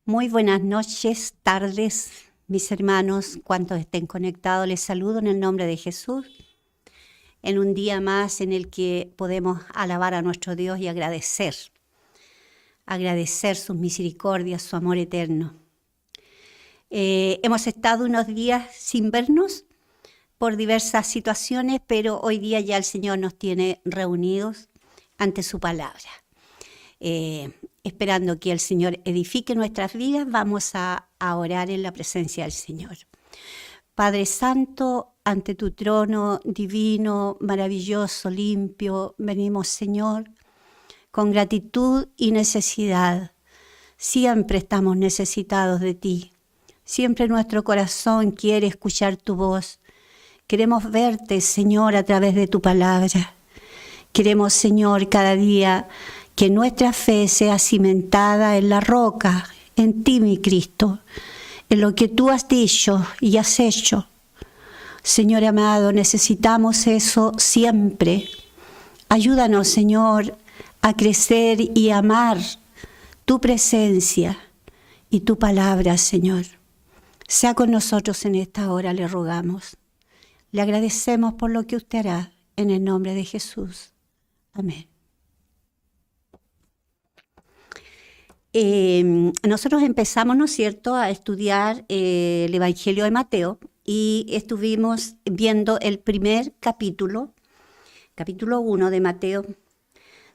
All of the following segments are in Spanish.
Muy buenas noches, tardes, mis hermanos, cuantos estén conectados, les saludo en el nombre de Jesús, en un día más en el que podemos alabar a nuestro Dios y agradecer sus misericordias, su amor eterno. Hemos estado unos días sin vernos por diversas situaciones, pero hoy día ya el Señor nos tiene reunidos ante su palabra. Esperando que el Señor edifique nuestras vidas, vamos a orar en la presencia del Señor. Padre Santo, ante tu trono divino, maravilloso, limpio, venimos, Señor, con gratitud y necesidad. Siempre estamos necesitados de ti. Siempre nuestro corazón quiere escuchar tu voz. Queremos verte, Señor, a través de tu palabra. Queremos, Señor, cada día que nuestra fe sea cimentada en la roca, en ti, mi Cristo, en lo que tú has dicho y has hecho. Señor amado, necesitamos eso siempre. Ayúdanos, Señor, a crecer y amar tu presencia y tu palabra, Señor. Sea con nosotros en esta hora, le rogamos. Le agradecemos por lo que usted hará, en el nombre de Jesús. Amén. Nosotros empezamos, ¿no es cierto?, a estudiar el Evangelio de Mateo y estuvimos viendo el primer capítulo 1 de Mateo,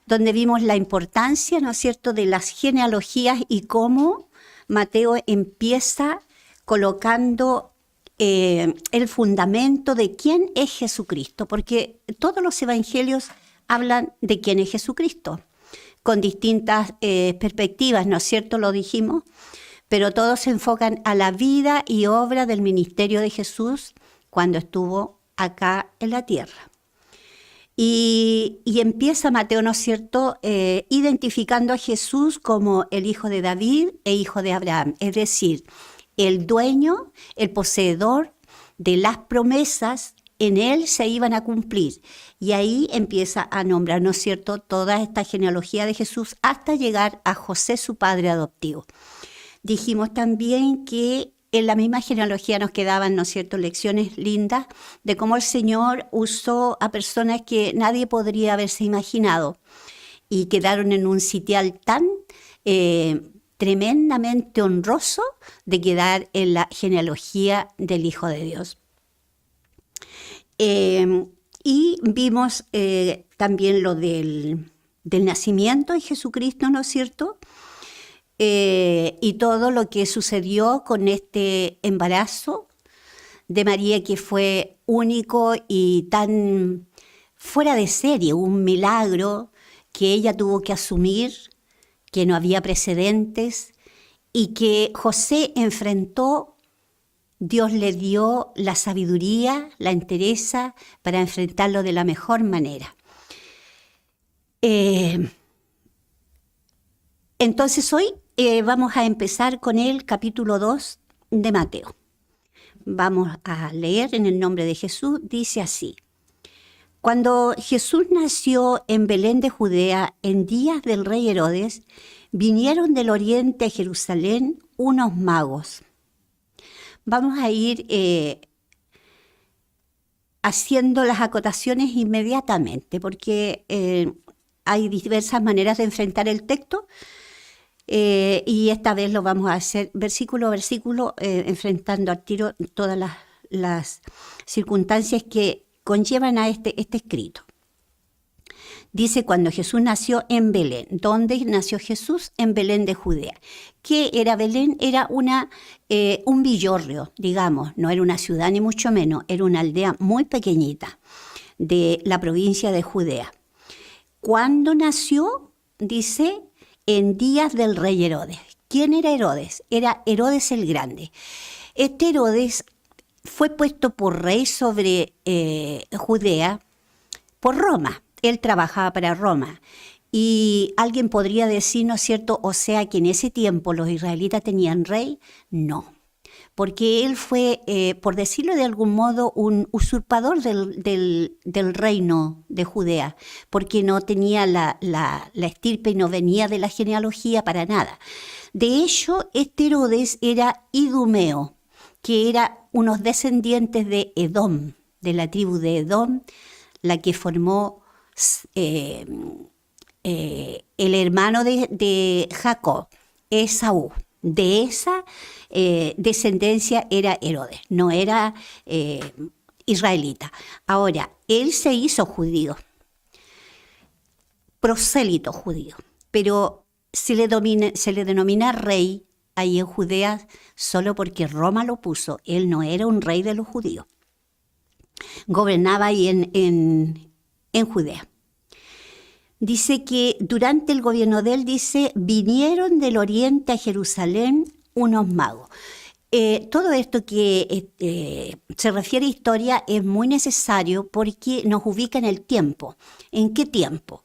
donde vimos la importancia, ¿no es cierto?, de las genealogías y cómo Mateo empieza colocando el fundamento de quién es Jesucristo, porque todos los evangelios hablan de quién es Jesucristo, con distintas perspectivas, ¿no es cierto?, lo dijimos, pero todos se enfocan a la vida y obra del ministerio de Jesús cuando estuvo acá en la tierra. Y empieza Mateo, ¿no es cierto?, identificando a Jesús como el hijo de David e hijo de Abraham, es decir, el dueño, el poseedor de las promesas, en él se iban a cumplir. Y ahí empieza a nombrar, ¿no es cierto?, toda esta genealogía de Jesús hasta llegar a José, su padre adoptivo. Dijimos también que en la misma genealogía nos quedaban, ¿no es cierto?, lecciones lindas de cómo el Señor usó a personas que nadie podría haberse imaginado y quedaron en un sitial tan tremendamente honroso de quedar en la genealogía del Hijo de Dios. Y vimos también lo del nacimiento de Jesucristo, ¿no es cierto?, y todo lo que sucedió con este embarazo de María, que fue único y tan fuera de serie, un milagro que ella tuvo que asumir, que no había precedentes y que José enfrentó. Dios le dio la sabiduría, la entereza para enfrentarlo de la mejor manera. Entonces hoy vamos a empezar con el capítulo 2 de Mateo. Vamos a leer en el nombre de Jesús, dice así. Cuando Jesús nació en Belén de Judea, en días del rey Herodes, vinieron del oriente a Jerusalén unos magos. Vamos a ir haciendo las acotaciones inmediatamente, porque hay diversas maneras de enfrentar el texto y esta vez lo vamos a hacer versículo a versículo, enfrentando al tiro todas las circunstancias que conllevan a este escrito. Dice, cuando Jesús nació en Belén. ¿Dónde nació Jesús? En Belén de Judea. ¿Qué era Belén? Era un villorrio, digamos. No era una ciudad ni mucho menos. Era una aldea muy pequeñita de la provincia de Judea. ¿Cuándo nació? Dice, en días del rey Herodes. ¿Quién era Herodes? Era Herodes el Grande. Este Herodes fue puesto por rey sobre Judea por Roma. Él trabajaba para Roma. Y alguien podría decir, ¿no es cierto?, o sea, que en ese tiempo los israelitas tenían rey. No, porque él fue, por decirlo de algún modo, un usurpador del reino de Judea, porque no tenía la estirpe y no venía de la genealogía para nada. De hecho, este Herodes era idumeo, que era unos descendientes de Edom, de la tribu de Edom, la que formó el hermano de Jacob, Esaú. De esa descendencia era Herodes, no era israelita. Ahora, él se hizo judío, prosélito judío, pero se le denomina rey ahí en Judea solo porque Roma lo puso. Él no era un rey de los judíos. Gobernaba ahí en Judea. Dice que durante el gobierno de él, dice, vinieron del oriente a Jerusalén unos magos. Todo esto que se refiere a historia es muy necesario porque nos ubica en el tiempo. ¿En qué tiempo?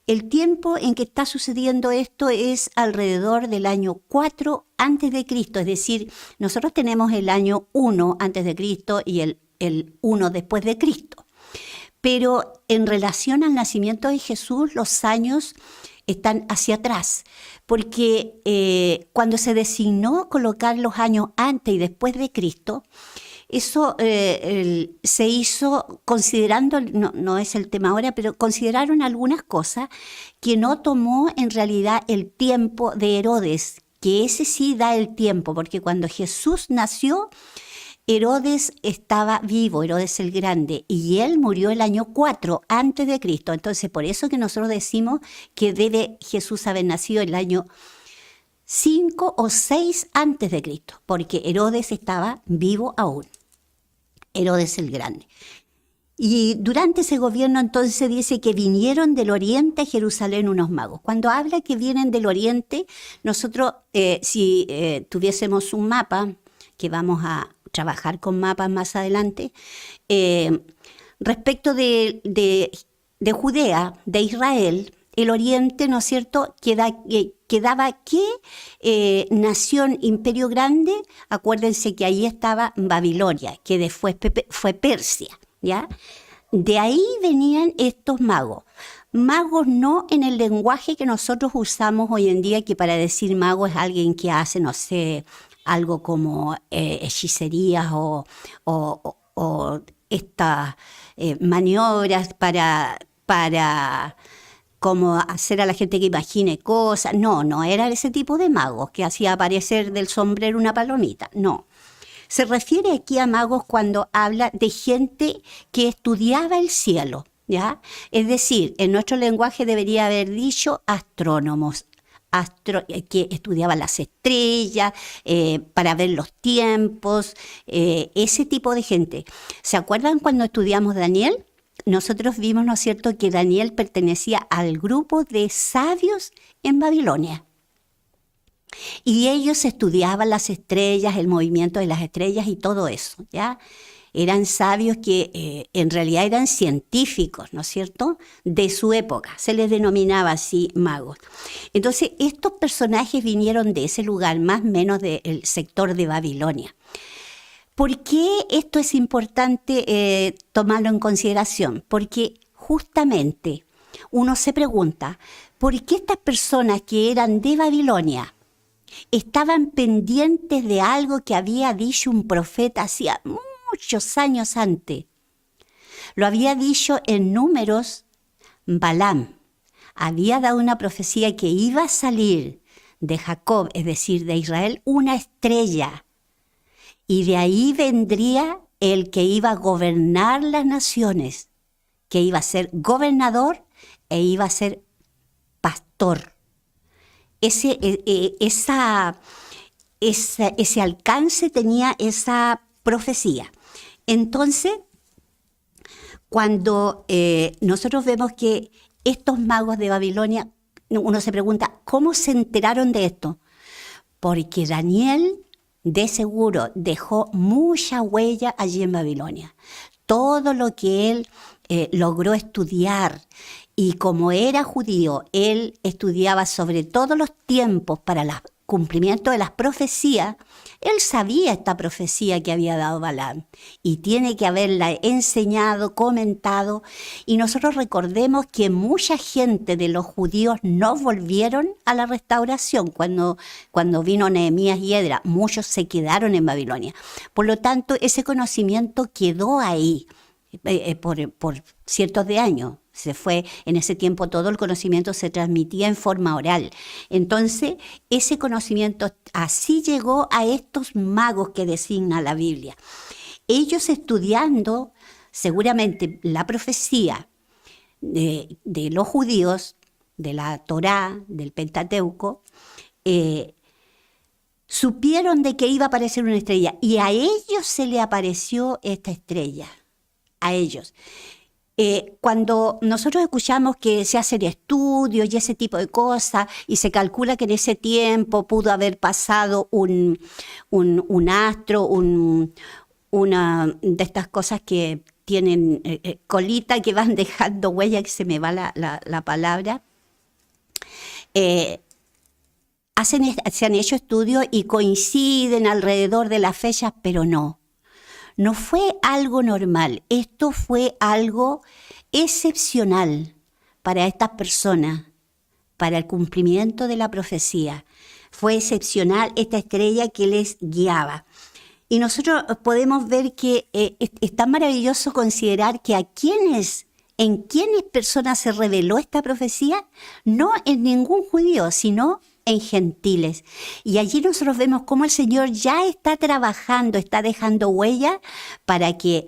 El tiempo en que está sucediendo esto es alrededor del año 4 antes de Cristo, es decir, nosotros tenemos el año 1 antes de Cristo y el 1 después de Cristo. Pero en relación al nacimiento de Jesús, los años están hacia atrás, porque cuando se designó colocar los años antes y después de Cristo, eso se hizo considerando, no es el tema ahora, pero consideraron algunas cosas que no tomó en realidad el tiempo de Herodes, que ese sí da el tiempo, porque cuando Jesús nació, Herodes estaba vivo, Herodes el Grande, y él murió el año 4 antes de Cristo. Entonces, por eso que nosotros decimos que debe Jesús haber nacido el año 5 o 6 antes de Cristo, porque Herodes estaba vivo aún, Herodes el Grande. Y durante ese gobierno entonces dice que vinieron del oriente a Jerusalén unos magos. Cuando habla que vienen del oriente, nosotros si tuviésemos un mapa, que vamos a trabajar con mapas más adelante, respecto de Judea, de Israel, el oriente, ¿no es cierto?, quedaba ¿qué nación, imperio grande? Acuérdense que ahí estaba Babilonia, que después fue Persia, ¿ya? De ahí venían estos magos. Magos no en el lenguaje que nosotros usamos hoy en día, que para decir mago es alguien que hace, no sé, algo como hechicerías o estas maniobras para como hacer a la gente que imagine cosas. No era ese tipo de magos que hacía aparecer del sombrero una palomita, no. Se refiere aquí a magos cuando habla de gente que estudiaba el cielo, ¿ya? Es decir, en nuestro lenguaje debería haber dicho astrónomos, que estudiaban las estrellas, para ver los tiempos, ese tipo de gente. ¿Se acuerdan cuando estudiamos Daniel? Nosotros vimos, ¿no es cierto?, que Daniel pertenecía al grupo de sabios en Babilonia. Y ellos estudiaban las estrellas, el movimiento de las estrellas y todo eso, ¿ya? Eran sabios que en realidad eran científicos, ¿no es cierto?, de su época. Se les denominaba así magos. Entonces, estos personajes vinieron de ese lugar, más o menos del sector de Babilonia. ¿Por qué esto es importante tomarlo en consideración? Porque justamente uno se pregunta, ¿por qué estas personas que eran de Babilonia estaban pendientes de algo que había dicho un profeta hacía muchos años antes? Lo había dicho en Números Balaam. Había dado una profecía que iba a salir de Jacob, es decir, de Israel, una estrella. Y de ahí vendría el que iba a gobernar las naciones, que iba a ser gobernador e iba a ser pastor. Ese alcance tenía esa profecía. Entonces, cuando nosotros vemos que estos magos de Babilonia, uno se pregunta, ¿cómo se enteraron de esto? Porque Daniel, de seguro, dejó mucha huella allí en Babilonia. Todo lo que él logró estudiar, y como era judío, él estudiaba sobre todos los tiempos para cumplimiento de las profecías, él sabía esta profecía que había dado Balaam y tiene que haberla enseñado, comentado. Y nosotros recordemos que mucha gente de los judíos no volvieron a la restauración cuando vino Nehemías y Esdras. Muchos se quedaron en Babilonia. Por lo tanto, ese conocimiento quedó ahí por cientos de años. Se fue, en ese tiempo todo el conocimiento se transmitía en forma oral. Entonces, ese conocimiento así llegó a estos magos que designa la Biblia. Ellos estudiando seguramente la profecía de los judíos, de la Torá, del Pentateuco, supieron de que iba a aparecer una estrella y a ellos se le apareció esta estrella, a ellos. Cuando nosotros escuchamos que se hacen estudios y ese tipo de cosas y se calcula que en ese tiempo pudo haber pasado un astro, una de estas cosas que tienen colita que van dejando huella, que se me va la palabra, se han hecho estudios y coinciden alrededor de las fechas, pero no fue algo normal, esto fue algo excepcional para estas personas, para el cumplimiento de la profecía. Fue excepcional esta estrella que les guiaba. Y nosotros podemos ver que es tan maravilloso considerar que en quiénes personas se reveló esta profecía, no en ningún judío, sino en gentiles. Y allí nosotros vemos cómo el Señor ya está trabajando, está dejando huella para que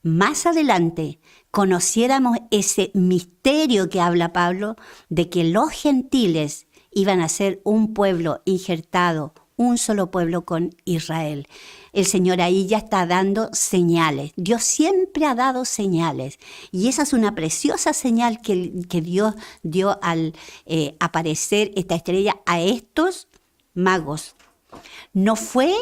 más adelante conociéramos ese misterio que habla Pablo de que los gentiles iban a ser un pueblo injertado, un solo pueblo con Israel. El Señor ahí ya está dando señales. Dios siempre ha dado señales. Y esa es una preciosa señal que Dios dio al aparecer esta estrella a estos magos. No fue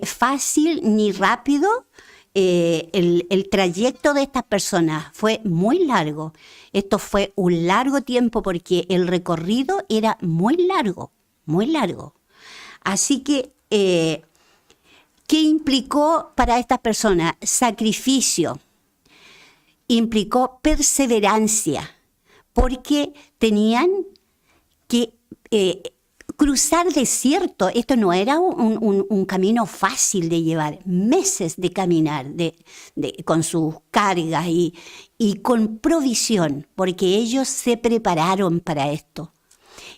fácil ni rápido el trayecto de estas personas. Fue muy largo. Esto fue un largo tiempo porque el recorrido era muy largo, muy largo. Así que, ¿qué implicó para estas personas? Sacrificio, implicó perseverancia, porque tenían que cruzar desierto. Esto no era un camino fácil de llevar, meses de caminar con sus cargas y con provisión, porque ellos se prepararon para esto.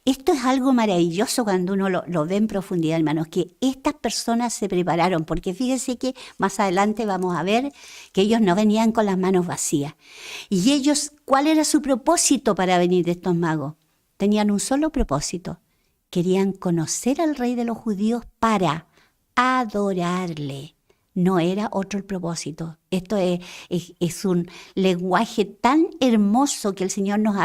Esto es algo maravilloso cuando uno lo ve en profundidad, hermanos, que estas personas se prepararon, porque fíjense que más adelante vamos a ver que ellos no venían con las manos vacías. Y ellos, ¿cuál era su propósito para venir de estos magos? Tenían un solo propósito. Querían conocer al Rey de los judíos para adorarle. No era otro el propósito. Esto es un lenguaje tan hermoso que el Señor nos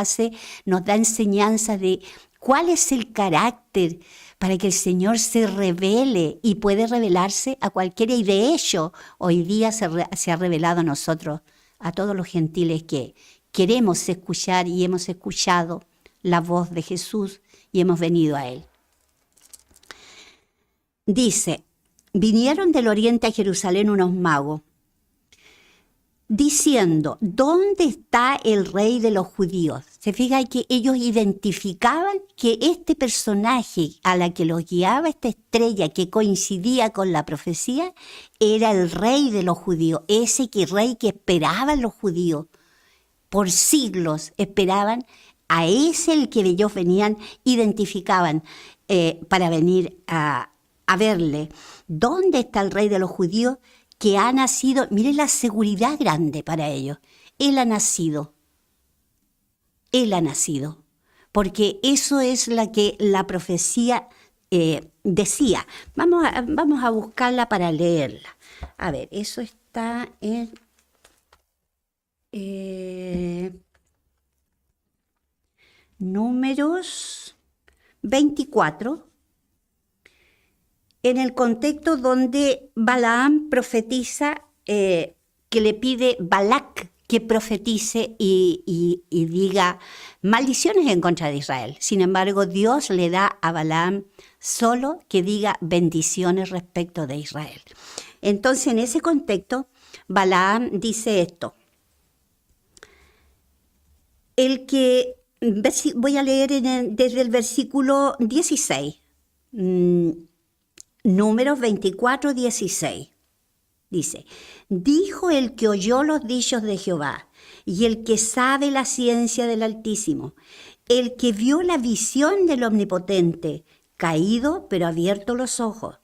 da enseñanza de cuál es el carácter para que el Señor se revele y puede revelarse a cualquiera. Y de hecho, hoy día se ha revelado a nosotros, a todos los gentiles que queremos escuchar y hemos escuchado la voz de Jesús y hemos venido a Él. Dice, vinieron del oriente a Jerusalén unos magos, diciendo, ¿dónde está el rey de los judíos? Se fija que ellos identificaban que este personaje a la que los guiaba esta estrella que coincidía con la profecía era el rey de los judíos, ese rey que esperaban los judíos. Por siglos esperaban a ese el que ellos venían, identificaban para venir a verle. ¿Dónde está el rey de los judíos que ha nacido? Miren la seguridad grande para ellos. Él ha nacido. Él ha nacido. Porque eso es la que la profecía decía. Vamos a buscarla para leerla. A ver, eso está en Números 24. En el contexto donde Balaam profetiza, que le pide Balac que profetice y diga maldiciones en contra de Israel. Sin embargo, Dios le da a Balaam solo que diga bendiciones respecto de Israel. Entonces, en ese contexto, Balaam dice esto. Voy a leer desde el versículo 16, Números 24, 16. Dice, dijo el que oyó los dichos de Jehová, y el que sabe la ciencia del Altísimo, el que vio la visión del Omnipotente, caído pero abierto los ojos.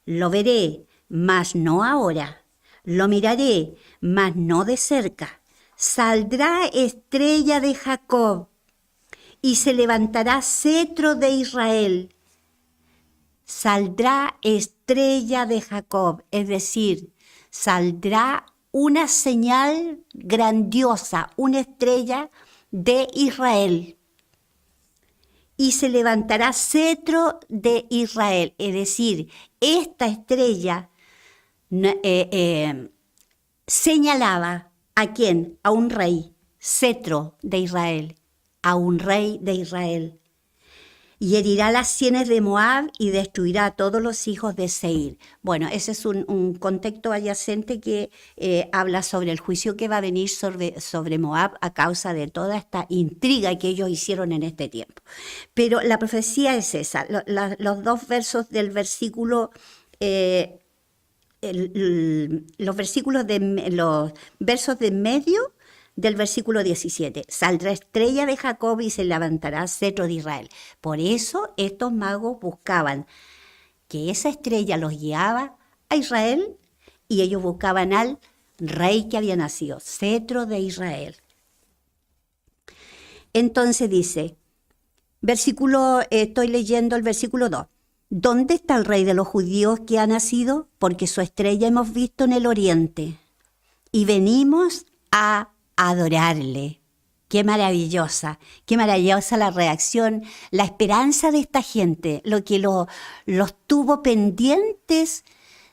Lo veré, mas no ahora. Lo miraré, mas no de cerca. Saldrá estrella de Jacob, y se levantará cetro de Israel. Saldrá estrella de Jacob, es decir, saldrá una señal grandiosa, una estrella de Israel. Y se levantará cetro de Israel, es decir, esta estrella señalaba ¿a quién? A un rey, cetro de Israel, a un rey de Israel. Y herirá las sienes de Moab y destruirá a todos los hijos de Seir. Bueno, ese es un contexto adyacente que habla sobre el juicio que va a venir sobre Moab a causa de toda esta intriga que ellos hicieron en este tiempo. Pero la profecía es esa, los dos versos del versículo... los versos de medio del versículo 17. Saldrá estrella de Jacob y se levantará cetro de Israel. Por eso estos magos buscaban que esa estrella los guiaba a Israel y ellos buscaban al rey que había nacido, cetro de Israel. Entonces dice, estoy leyendo el versículo 2. ¿Dónde está el rey de los judíos que ha nacido? Porque su estrella hemos visto en el oriente y venimos a adorarle. Qué maravillosa la reacción, la esperanza de esta gente, lo que los tuvo pendientes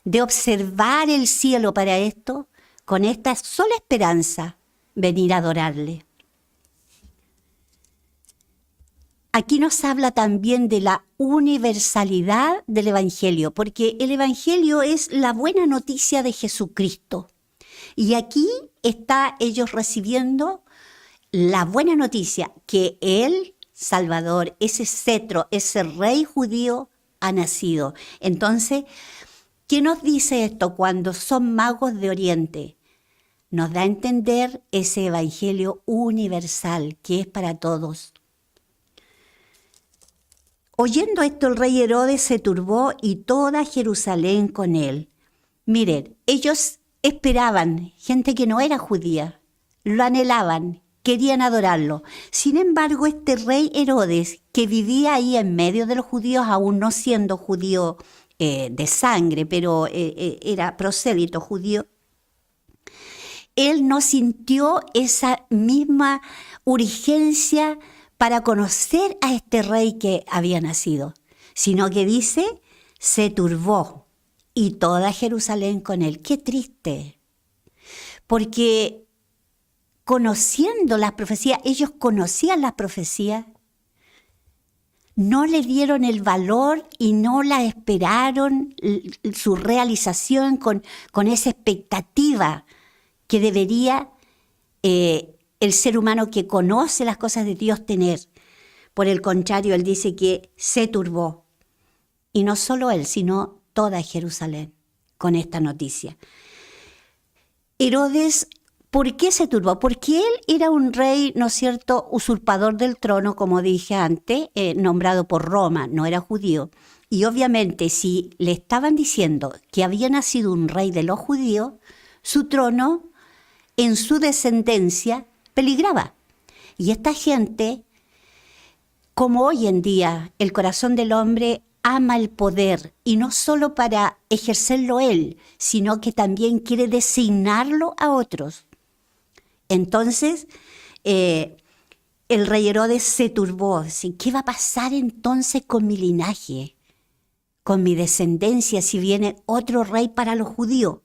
de observar el cielo para esto, con esta sola esperanza, venir a adorarle. Aquí nos habla también de la universalidad del Evangelio, porque el Evangelio es la buena noticia de Jesucristo. Y aquí está ellos recibiendo la buena noticia que el Salvador, ese cetro, ese rey judío ha nacido. Entonces, ¿qué nos dice esto cuando son magos de Oriente? Nos da a entender ese Evangelio universal que es para todos. Oyendo esto, el rey Herodes se turbó y toda Jerusalén con él. Miren, ellos esperaban, gente que no era judía, lo anhelaban, querían adorarlo. Sin embargo, este rey Herodes, que vivía ahí en medio de los judíos, aún no siendo judío de sangre, pero era prosélito judío, él no sintió esa misma urgencia para conocer a este rey que había nacido, sino que dice, se turbó y toda Jerusalén con él. ¡Qué triste! Porque conociendo las profecías, ellos conocían las profecías, no le dieron el valor y no la esperaron su realización con esa expectativa que debería el ser humano que conoce las cosas de Dios tener. Por el contrario, él dice que se turbó. Y no solo él, sino toda Jerusalén con esta noticia. Herodes, ¿por qué se turbó? Porque él era un rey, ¿no es cierto?, usurpador del trono, como dije antes, nombrado por Roma, no era judío. Y obviamente, si le estaban diciendo que había nacido un rey de los judíos, su trono, en su descendencia, peligraba. Y esta gente, como hoy en día el corazón del hombre ama el poder, y no solo para ejercerlo él, sino que también quiere designarlo a otros. Entonces, el rey Herodes se turbó. ¿Qué va a pasar entonces con mi linaje, con mi descendencia, si viene otro rey para los judíos?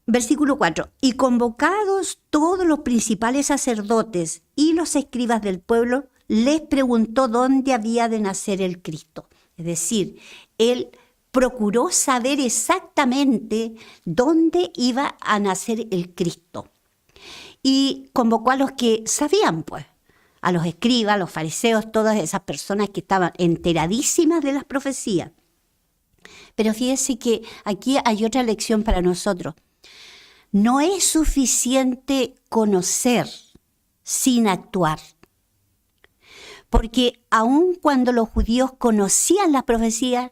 Versículo 4. Y convocados todos los principales sacerdotes y los escribas del pueblo, les preguntó dónde había de nacer el Cristo. Es decir, él procuró saber exactamente dónde iba a nacer el Cristo. Y convocó a los que sabían, pues, a los escribas, a los fariseos, todas esas personas que estaban enteradísimas de las profecías. Pero fíjese que aquí hay otra lección para nosotros. No es suficiente conocer sin actuar. Porque aun cuando los judíos conocían las profecías,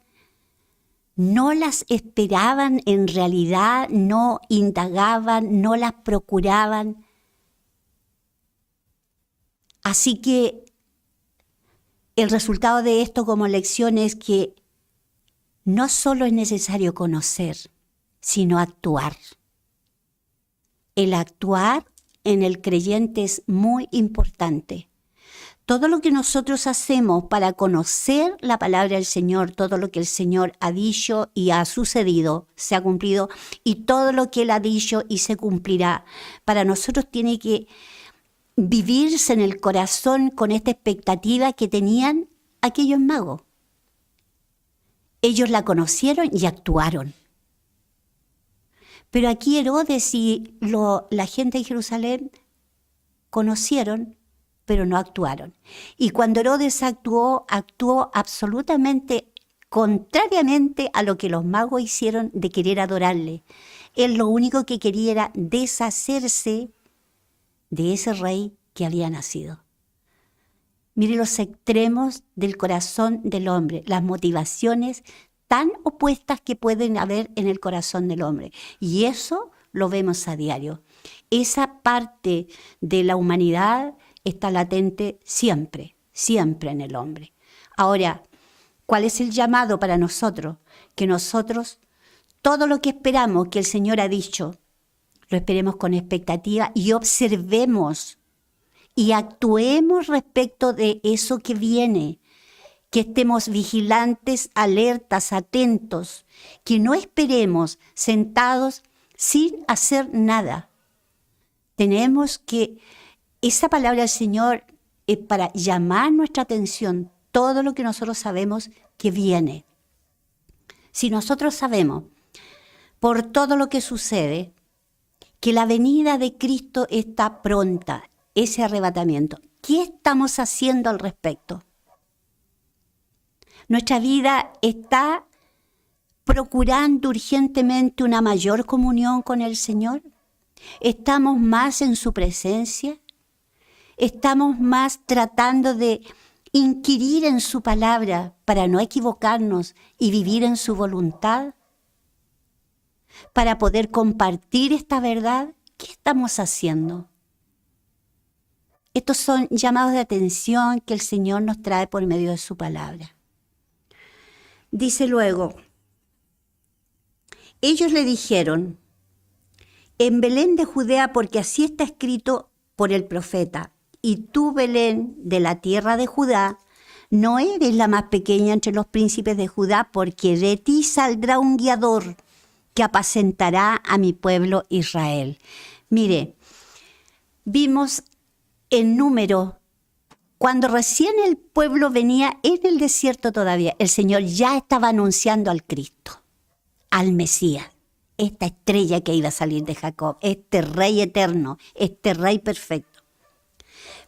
no las esperaban en realidad, no indagaban, no las procuraban. Así que el resultado de esto como lección es que no solo es necesario conocer, sino actuar. El actuar en el creyente es muy importante. Todo lo que nosotros hacemos para conocer la palabra del Señor, todo lo que el Señor ha dicho y ha sucedido, se ha cumplido, y todo lo que Él ha dicho y se cumplirá, para nosotros tiene que vivirse en el corazón con esta expectativa que tenían aquellos magos. Ellos la conocieron y actuaron. Pero aquí Herodes y la gente de Jerusalén conocieron, pero no actuaron. Y cuando Herodes actuó absolutamente contrariamente a lo que los magos hicieron de querer adorarle. Él lo único que quería era deshacerse de ese rey que había nacido. Mire los extremos del corazón del hombre, las motivaciones tan opuestas que pueden haber en el corazón del hombre. Y eso lo vemos a diario. Esa parte de la humanidad está latente siempre, siempre en el hombre. Ahora, ¿cuál es el llamado para nosotros? Que nosotros, todo lo que esperamos que el Señor ha dicho, lo esperemos con expectativa y observemos y actuemos respecto de eso que viene. Que estemos vigilantes, alertas, atentos, que no esperemos sentados sin hacer nada. Tenemos que, esa palabra del Señor es para llamar nuestra atención, todo lo que nosotros sabemos que viene. Si nosotros sabemos, por todo lo que sucede, que la venida de Cristo está pronta, ese arrebatamiento, ¿qué estamos haciendo al respecto? Nuestra vida está procurando urgentemente una mayor comunión con el Señor. ¿Estamos más en su presencia? ¿Estamos más tratando de inquirir en su palabra para no equivocarnos y vivir en su voluntad? Para poder compartir esta verdad, ¿qué estamos haciendo? Estos son llamados de atención que el Señor nos trae por medio de su palabra. Dice luego, ellos le dijeron, en Belén de Judea, porque así está escrito por el profeta, y tú, Belén, de la tierra de Judá, no eres la más pequeña entre los príncipes de Judá, porque de ti saldrá un guiador que apacentará a mi pueblo Israel. Mire, vimos el número. Cuando recién el pueblo venía en el desierto todavía, el Señor ya estaba anunciando al Cristo, al Mesías, esta estrella que iba a salir de Jacob, este rey eterno, este rey perfecto.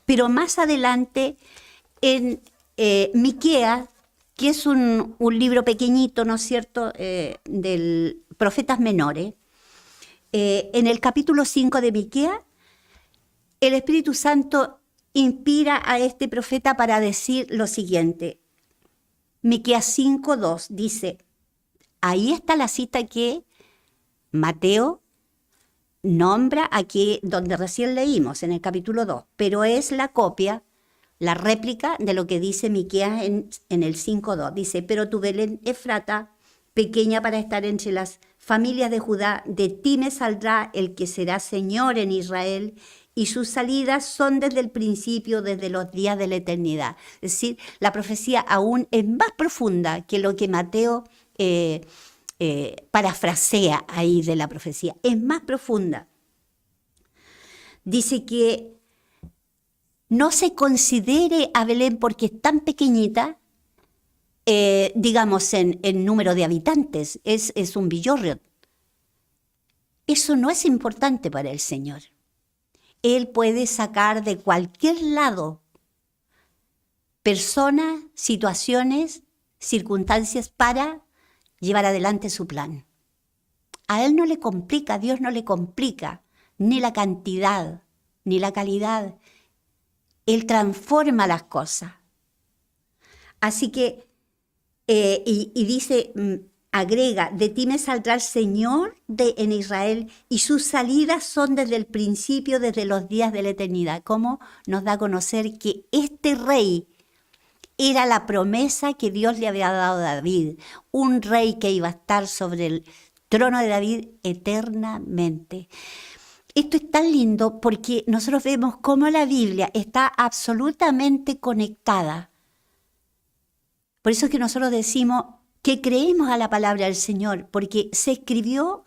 Pero más adelante, en Miqueas, que es un libro pequeñito, ¿no es cierto?, del profetas menores, en el capítulo 5 de Miqueas, el Espíritu Santo inspira a este profeta para decir lo siguiente. Miqueas 5:2 dice, ahí está la cita que Mateo nombra aquí donde recién leímos, en el capítulo 2, pero es la copia, la réplica de lo que dice Miqueas en el 5:2. Dice, pero tu Belén Efrata, pequeña para estar entre las familias de Judá, de ti me saldrá el que será Señor en Israel, y sus salidas son desde el principio, desde los días de la eternidad. Es decir, la profecía aún es más profunda que lo que Mateo parafrasea ahí de la profecía. Es más profunda. Dice que no se considere a Belén porque es tan pequeñita, digamos, en número de habitantes, es un villorrio. Eso no es importante para el Señor. Él puede sacar de cualquier lado personas, situaciones, circunstancias para llevar adelante su plan. A Él no le complica, a Dios no le complica ni la cantidad, ni la calidad. Él transforma las cosas. Así que, y dice, agrega, de ti me saldrá el Señor en Israel y sus salidas son desde el principio, desde los días de la eternidad. ¿Cómo nos da a conocer que este rey era la promesa que Dios le había dado a David? Un rey que iba a estar sobre el trono de David eternamente. Esto es tan lindo porque nosotros vemos cómo la Biblia está absolutamente conectada. Por eso es que nosotros decimos que creemos a la palabra del Señor, porque se escribió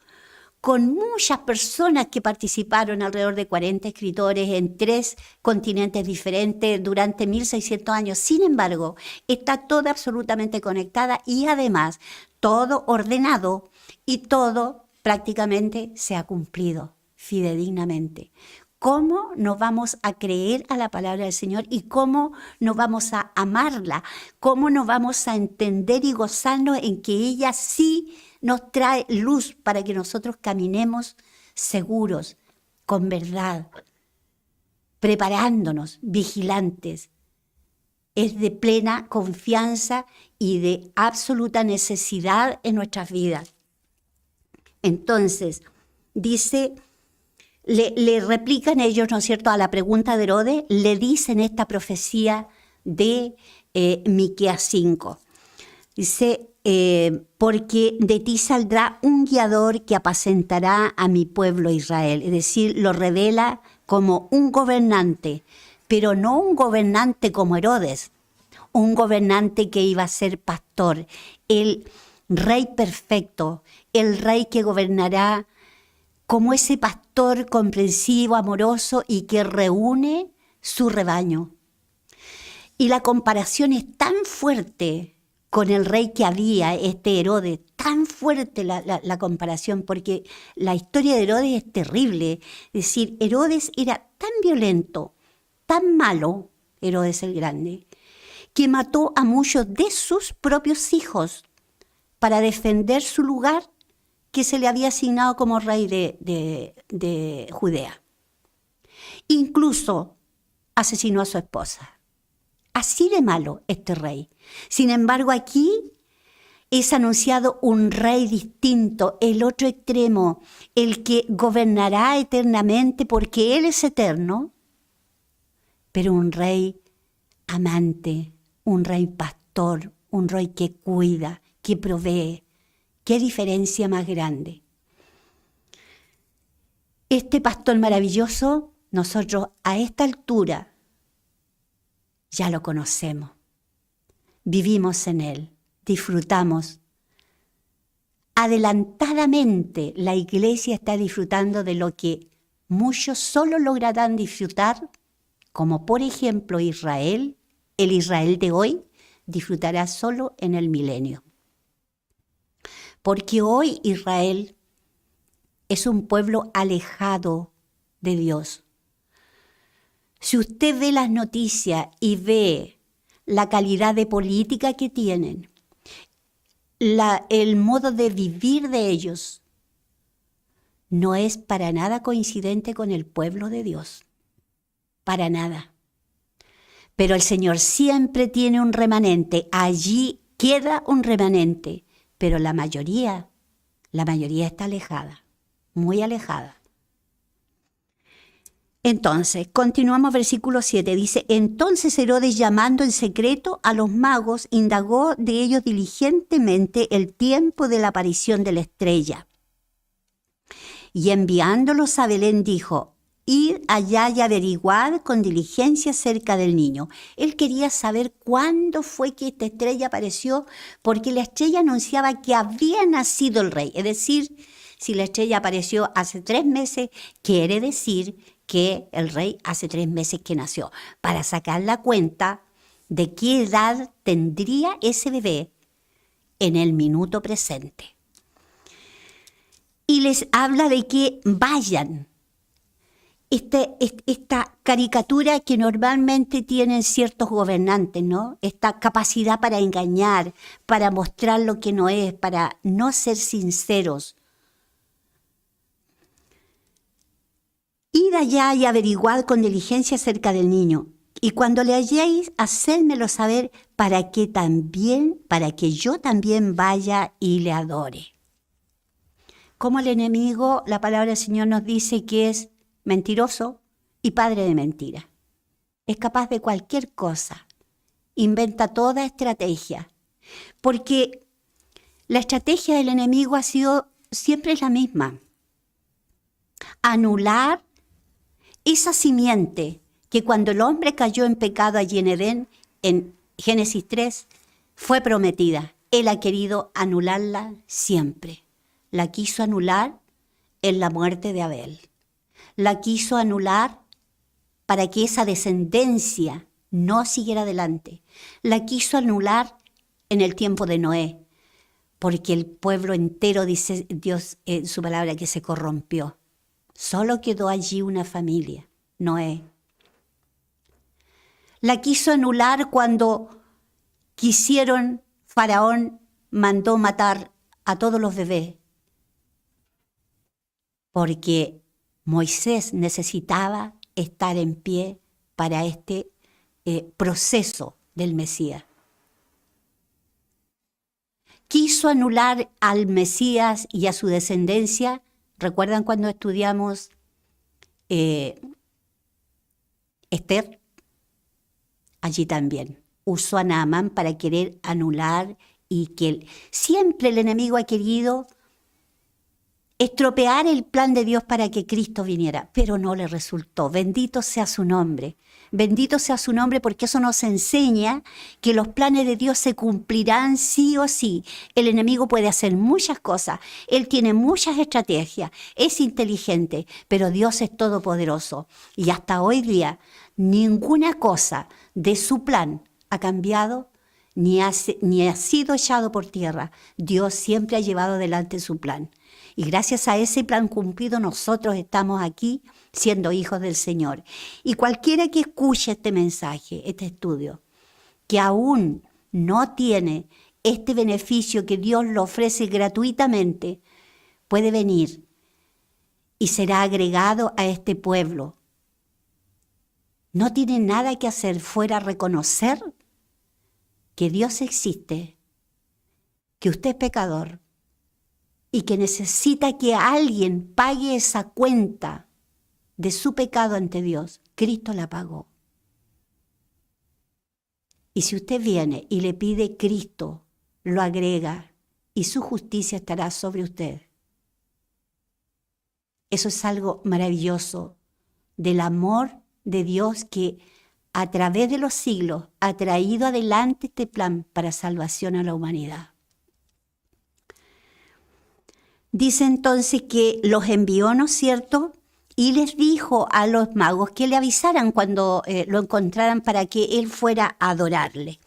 con muchas personas que participaron, alrededor de 40 escritores en 3 continentes diferentes durante 1600 años. Sin embargo, está toda absolutamente conectada y además todo ordenado y todo prácticamente se ha cumplido fidedignamente. ¿Cómo nos vamos a creer a la palabra del Señor y cómo nos vamos a amarla? ¿Cómo nos vamos a entender y gozarnos en que ella sí nos trae luz para que nosotros caminemos seguros, con verdad, preparándonos, vigilantes? Es de plena confianza y de absoluta necesidad en nuestras vidas. Entonces, dice, le replican ellos, ¿no es cierto?, a la pregunta de Herodes, le dicen esta profecía de Miqueas 5. Dice, porque de ti saldrá un guiador que apacentará a mi pueblo Israel. Es decir, lo revela como un gobernante, pero no un gobernante como Herodes, un gobernante que iba a ser pastor, el rey perfecto, el rey que gobernará como ese pastor comprensivo, amoroso y que reúne su rebaño. Y la comparación es tan fuerte con el rey que había, este Herodes, tan fuerte la comparación, porque la historia de Herodes es terrible. Es decir, Herodes era tan violento, tan malo, Herodes el Grande, que mató a muchos de sus propios hijos para defender su lugar que se le había asignado como rey de Judea. Incluso asesinó a su esposa. Así de malo este rey. Sin embargo, aquí es anunciado un rey distinto, el otro extremo, el que gobernará eternamente porque Él es eterno, pero un rey amante, un rey pastor, un rey que cuida, que provee. ¿Qué diferencia más grande? Este pastor maravilloso, nosotros a esta altura ya lo conocemos. Vivimos en Él, disfrutamos. Adelantadamente la iglesia está disfrutando de lo que muchos solo lograrán disfrutar, como por ejemplo Israel, el Israel de hoy, disfrutará solo en el milenio. Porque hoy Israel es un pueblo alejado de Dios. Si usted ve las noticias y ve la calidad de política que tienen, el modo de vivir de ellos, no es para nada coincidente con el pueblo de Dios. Para nada. Pero el Señor siempre tiene un remanente. Allí queda un remanente. Pero la mayoría está alejada, muy alejada. Entonces, continuamos versículo 7, dice, entonces Herodes, llamando en secreto a los magos, indagó de ellos diligentemente el tiempo de la aparición de la estrella. Y enviándolos a Belén dijo, id allá y averiguad con diligencia acerca del niño. Él quería saber cuándo fue que esta estrella apareció, porque la estrella anunciaba que había nacido el rey. Es decir, si la estrella apareció hace 3 meses, quiere decir que el rey hace 3 meses que nació, para sacar la cuenta de qué edad tendría ese bebé en el minuto presente. Y les habla de que vayan. Esta caricatura que normalmente tienen ciertos gobernantes, ¿no? Esta capacidad para engañar, para mostrar lo que no es, para no ser sinceros. Id allá y averiguad con diligencia acerca del niño, y cuando le halléis, hacedmelo saber para que yo también vaya y le adore. Como el enemigo, la palabra del Señor nos dice que es mentiroso y padre de mentira. Es capaz de cualquier cosa. Inventa toda estrategia. Porque la estrategia del enemigo ha sido siempre la misma. Anular esa simiente que cuando el hombre cayó en pecado allí en Edén, en Génesis 3, fue prometida. Él ha querido anularla siempre. La quiso anular en la muerte de Abel. La quiso anular para que esa descendencia no siguiera adelante. La quiso anular en el tiempo de Noé, porque el pueblo entero, dice Dios en su palabra, que se corrompió. Solo quedó allí una familia, Noé. La quiso anular cuando Faraón mandó matar a todos los bebés, porque Moisés necesitaba estar en pie para este proceso del Mesías. Quiso anular al Mesías y a su descendencia. ¿Recuerdan cuando estudiamos Esther? Allí también usó a Naamán para querer anular y que siempre el enemigo ha querido estropear el plan de Dios para que Cristo viniera, pero no le resultó. Bendito sea su nombre. Bendito sea su nombre, porque eso nos enseña que los planes de Dios se cumplirán sí o sí. El enemigo puede hacer muchas cosas, él tiene muchas estrategias, es inteligente, pero Dios es todopoderoso. Y hasta hoy día, ninguna cosa de su plan ha cambiado ni ha sido echado por tierra. Dios siempre ha llevado adelante su plan. Y gracias a ese plan cumplido nosotros estamos aquí siendo hijos del Señor. Y cualquiera que escuche este mensaje, este estudio, que aún no tiene este beneficio que Dios le ofrece gratuitamente, puede venir y será agregado a este pueblo. No tiene nada que hacer fuera reconocer que Dios existe, que usted es pecador, y que necesita que alguien pague esa cuenta de su pecado ante Dios. Cristo la pagó. Y si usted viene y le pide, Cristo lo agrega y su justicia estará sobre usted. Eso es algo maravilloso del amor de Dios que a través de los siglos ha traído adelante este plan para salvación a la humanidad. Dice entonces que los envió, ¿no es cierto? Y les dijo a los magos que le avisaran cuando lo encontraran para que él fuera a adorarle.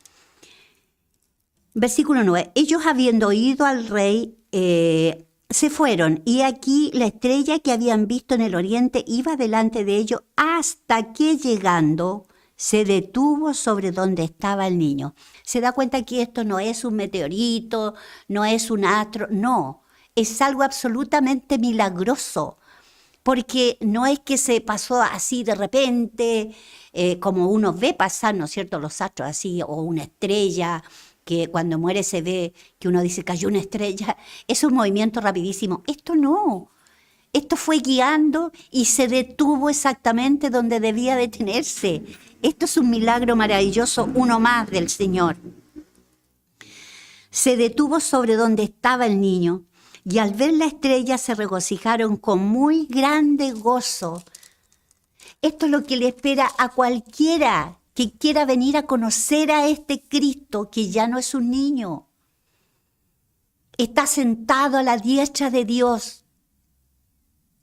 Versículo 9. Ellos, habiendo oído al rey, se fueron, y aquí la estrella que habían visto en el oriente iba delante de ellos hasta que, llegando, se detuvo sobre donde estaba el niño. Se da cuenta que esto no es un meteorito, no es un astro, no. Es algo absolutamente milagroso, porque no es que se pasó así de repente, como uno ve pasar, ¿no es cierto?, los astros así, o una estrella, que cuando muere se ve que uno dice cayó una estrella. Es un movimiento rapidísimo. Esto no. Esto fue guiando y se detuvo exactamente donde debía detenerse. Esto es un milagro maravilloso, uno más del Señor. Se detuvo sobre donde estaba el niño. Y al ver la estrella se regocijaron con muy grande gozo. Esto es lo que le espera a cualquiera que quiera venir a conocer a este Cristo, que ya no es un niño. Está sentado a la diestra de Dios.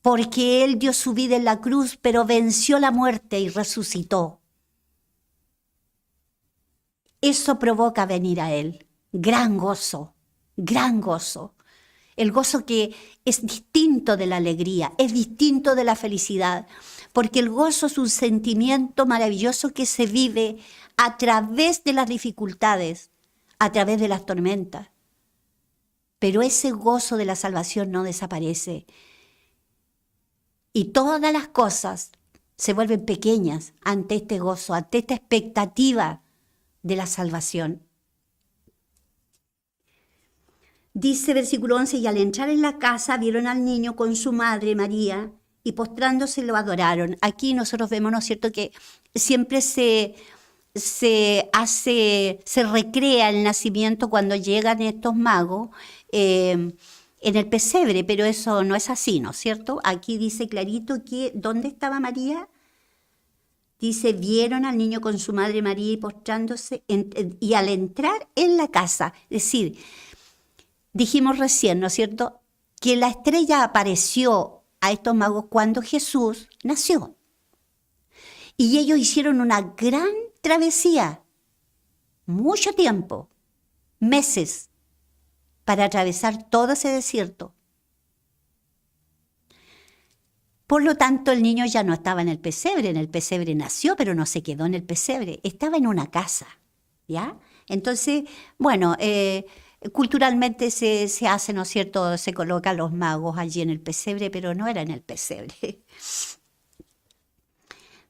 porque Él dio su vida en la cruz, pero venció la muerte y resucitó. Eso provoca venir a Él. Gran gozo, gran gozo. El gozo que es distinto de la alegría, es distinto de la felicidad, porque el gozo es un sentimiento maravilloso que se vive a través de las dificultades, a través de las tormentas. Pero ese gozo de la salvación no desaparece. Y todas las cosas se vuelven pequeñas ante este gozo, ante esta expectativa de la salvación. Dice versículo 11, y al entrar en la casa vieron al niño con su madre María y postrándose lo adoraron. Aquí nosotros vemos, ¿no es cierto?, que siempre se recrea el nacimiento cuando llegan estos magos en el pesebre, pero eso no es así, ¿no es cierto? Aquí dice clarito que ¿dónde estaba María? Dice, vieron al niño con su madre María y postrándose, y al entrar en la casa, es decir, dijimos recién, ¿no es cierto?, que la estrella apareció a estos magos cuando Jesús nació. Y ellos hicieron una gran travesía, mucho tiempo, meses, para atravesar todo ese desierto. Por lo tanto, el niño ya no estaba en el pesebre nació, pero no se quedó en el pesebre, estaba en una casa, ¿ya? Entonces, bueno, culturalmente se hace, ¿no es cierto?, se colocan los magos allí en el pesebre, pero no era en el pesebre.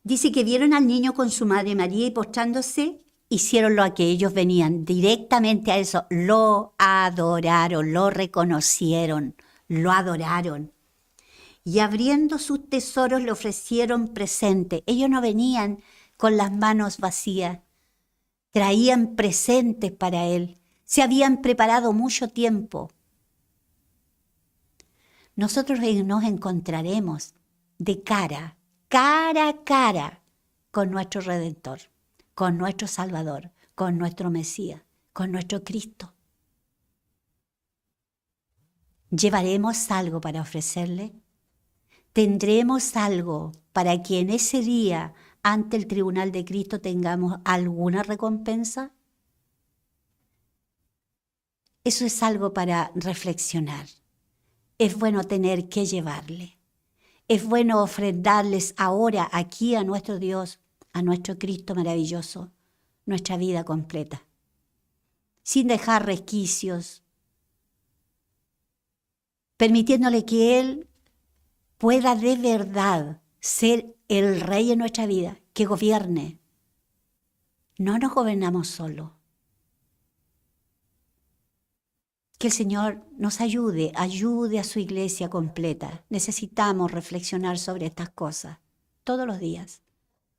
Dice que vieron al niño con su madre María y postrándose, hicieron lo a que ellos venían, directamente a eso, lo adoraron, lo reconocieron, lo adoraron. Y abriendo sus tesoros le ofrecieron presente. Ellos no venían con las manos vacías, traían presentes para él. Se habían preparado mucho tiempo. Nosotros nos encontraremos de cara a cara con nuestro Redentor, con nuestro Salvador, con nuestro Mesías, con nuestro Cristo. ¿Llevaremos algo para ofrecerle? ¿Tendremos algo para que en ese día, ante el tribunal de Cristo, tengamos alguna recompensa? Eso es algo para reflexionar. Es bueno tener que llevarle. Es bueno ofrendarles ahora, aquí, a nuestro Dios, a nuestro Cristo maravilloso, nuestra vida completa, sin dejar resquicios, permitiéndole que Él pueda de verdad ser el Rey en nuestra vida, que gobierne. No nos gobernamos solos. Que el Señor nos ayude a su iglesia completa. Necesitamos reflexionar sobre estas cosas todos los días.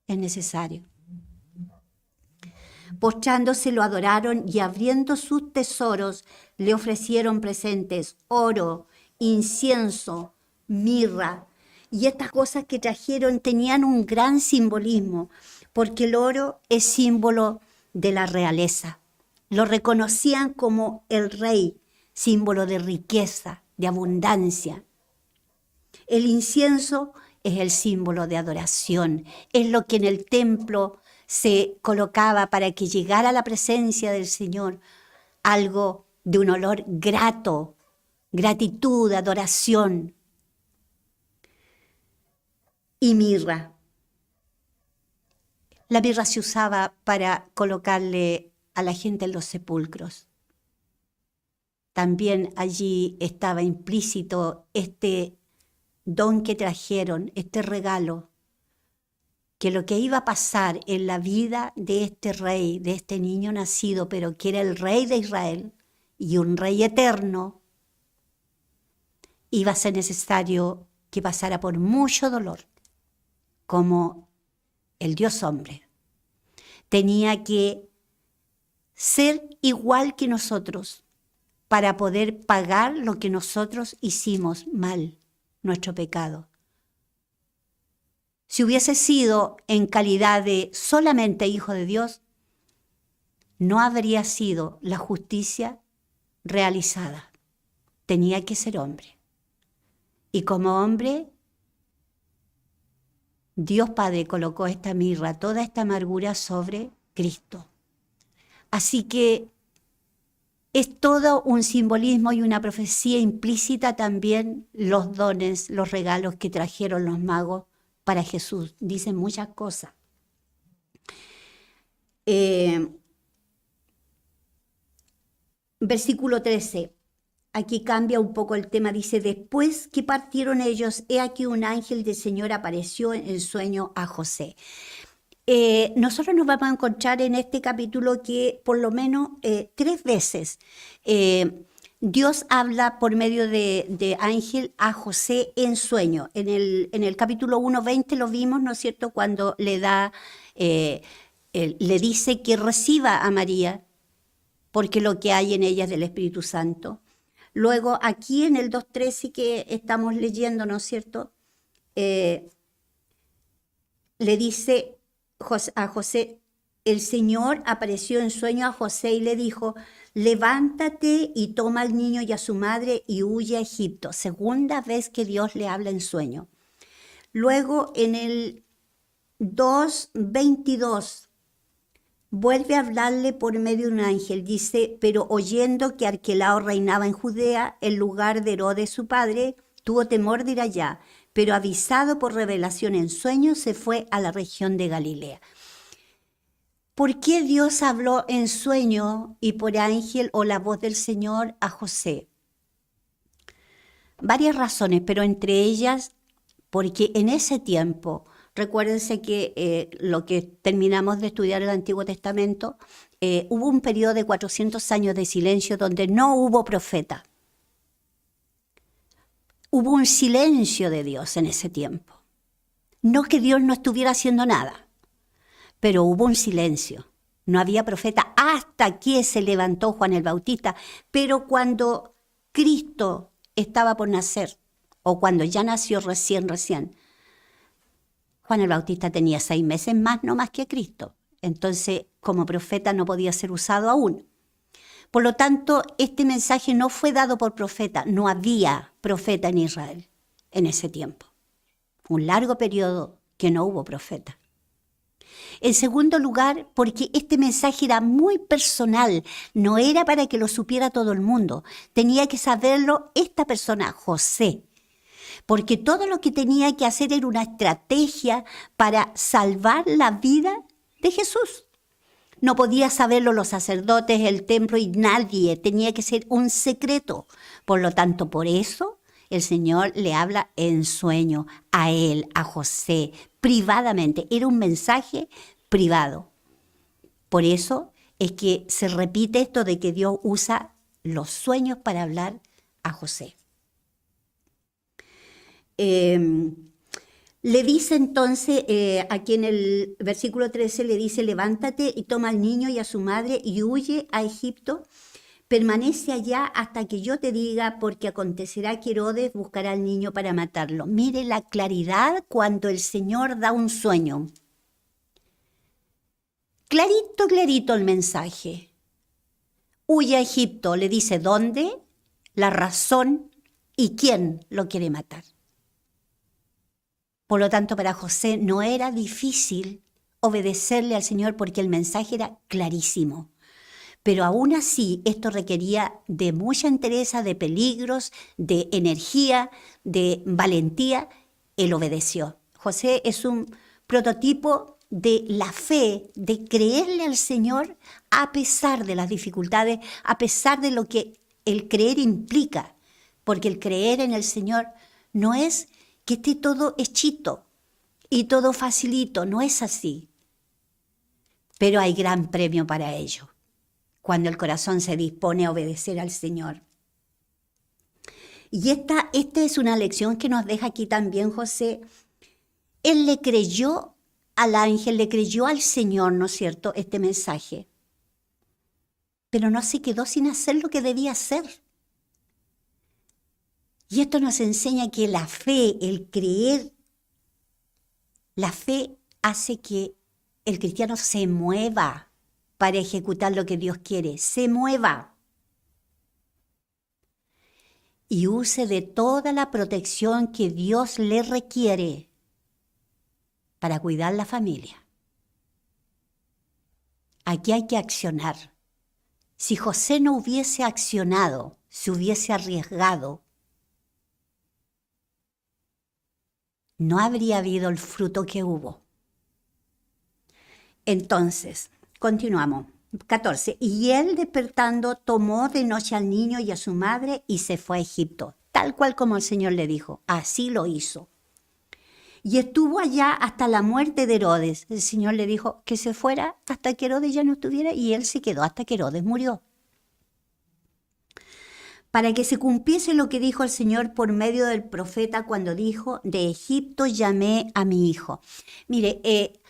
Es necesario. Postrándose lo adoraron y abriendo sus tesoros le ofrecieron presentes, oro, incienso, mirra. Y estas cosas que trajeron tenían un gran simbolismo, porque el oro es símbolo de la realeza. Lo reconocían como el rey, símbolo de riqueza, de abundancia. El incienso es el símbolo de adoración, es lo que en el templo se colocaba para que llegara a la presencia del Señor algo de un olor grato, gratitud, adoración. Y mirra. La mirra se usaba para colocarle a la gente en los sepulcros. También allí estaba implícito este don que trajeron, este regalo, que lo que iba a pasar en la vida de este rey, de este niño nacido, pero que era el rey de Israel y un rey eterno, iba a ser necesario que pasara por mucho dolor, como el Dios hombre. Tenía que ser igual que nosotros para poder pagar lo que nosotros hicimos mal, nuestro pecado. Si hubiese sido en calidad de solamente hijo de Dios, no habría sido la justicia realizada. Tenía que ser hombre. Y como hombre Dios Padre colocó esta mirra, toda esta amargura sobre Cristo. Así que es todo un simbolismo y una profecía implícita también los dones, los regalos que trajeron los magos para Jesús. Dicen muchas cosas. Versículo 13. Aquí cambia un poco el tema. Dice, después que partieron ellos, he aquí un ángel del Señor apareció en el sueño a José. Nosotros nos vamos a encontrar en este capítulo que por lo menos 3 veces Dios habla por medio de ángel a José en sueño. En el capítulo 1:20 lo vimos, ¿no es cierto?, cuando le dice que reciba a María, porque lo que hay en ella es del Espíritu Santo. Luego aquí en el 2:13 que estamos leyendo, ¿no es cierto?, le dice a José, el Señor apareció en sueño a José y le dijo, levántate y toma al niño y a su madre y huye a Egipto. Segunda vez que Dios le habla en sueño. Luego en el 2:22 vuelve a hablarle por medio de un ángel. Dice, pero oyendo que Arquelao reinaba en Judea, en lugar de Herodes su padre, tuvo temor de ir allá, pero avisado por revelación en sueños, se fue a la región de Galilea. ¿Por qué Dios habló en sueño y por ángel o la voz del Señor a José? Varias razones, pero entre ellas, porque en ese tiempo, recuérdense que lo que terminamos de estudiar el Antiguo Testamento, hubo un periodo de 400 años de silencio donde no hubo profeta. Hubo un silencio de Dios en ese tiempo. No que Dios no estuviera haciendo nada, pero hubo un silencio. No había profeta hasta que se levantó Juan el Bautista. Pero cuando Cristo estaba por nacer, o cuando ya nació recién, Juan el Bautista tenía 6 meses más, no más que Cristo. Entonces, como profeta no podía ser usado aún. Por lo tanto, este mensaje no fue dado por profeta. No había profeta en Israel en ese tiempo. Un largo periodo que no hubo profeta. En segundo lugar, porque este mensaje era muy personal, no era para que lo supiera todo el mundo. Tenía que saberlo esta persona, José. Porque todo lo que tenía que hacer era una estrategia para salvar la vida de Jesús. No podía saberlo los sacerdotes, el templo y nadie. Tenía que ser un secreto. Por lo tanto, por eso el Señor le habla en sueño a él, a José, privadamente. Era un mensaje privado. Por eso es que se repite esto de que Dios usa los sueños para hablar a José. Le dice entonces, aquí en el versículo 13, le dice, levántate y toma al niño y a su madre y huye a Egipto. Permanece allá hasta que yo te diga, porque acontecerá que Herodes buscará al niño para matarlo. Mire la claridad cuando el Señor da un sueño. Clarito, clarito el mensaje. Huye a Egipto, le dice dónde, la razón y quién lo quiere matar. Por lo tanto, para José no era difícil obedecerle al Señor porque el mensaje era clarísimo. Pero aún así, esto requería de mucha entereza, de peligros, de energía, de valentía. Él obedeció. José es un prototipo de la fe, de creerle al Señor a pesar de las dificultades, a pesar de lo que el creer implica. Porque el creer en el Señor no es que esté todo hechito y todo facilito, no es así. Pero hay gran premio para ello, cuando el corazón se dispone a obedecer al Señor. Y esta es una lección que nos deja aquí también José. Él le creyó al ángel, le creyó al Señor, ¿no es cierto?, este mensaje. Pero no se quedó sin hacer lo que debía hacer. Y esto nos enseña que la fe, el creer, la fe hace que el cristiano se mueva para ejecutar lo que Dios quiere, se mueva y use de toda la protección que Dios le requiere para cuidar la familia. Aquí hay que accionar. Si José no hubiese accionado, se hubiese arriesgado, no habría habido el fruto que hubo. Entonces, continuamos. 14. Y él despertando tomó de noche al niño y a su madre y se fue a Egipto, tal cual como el Señor le dijo. Así lo hizo. Y estuvo allá hasta la muerte de Herodes. El Señor le dijo que se fuera hasta que Herodes ya no estuviera y él se quedó hasta que Herodes murió. Para que se cumpliese lo que dijo el Señor por medio del profeta cuando dijo, de Egipto llamé a mi hijo. Mire,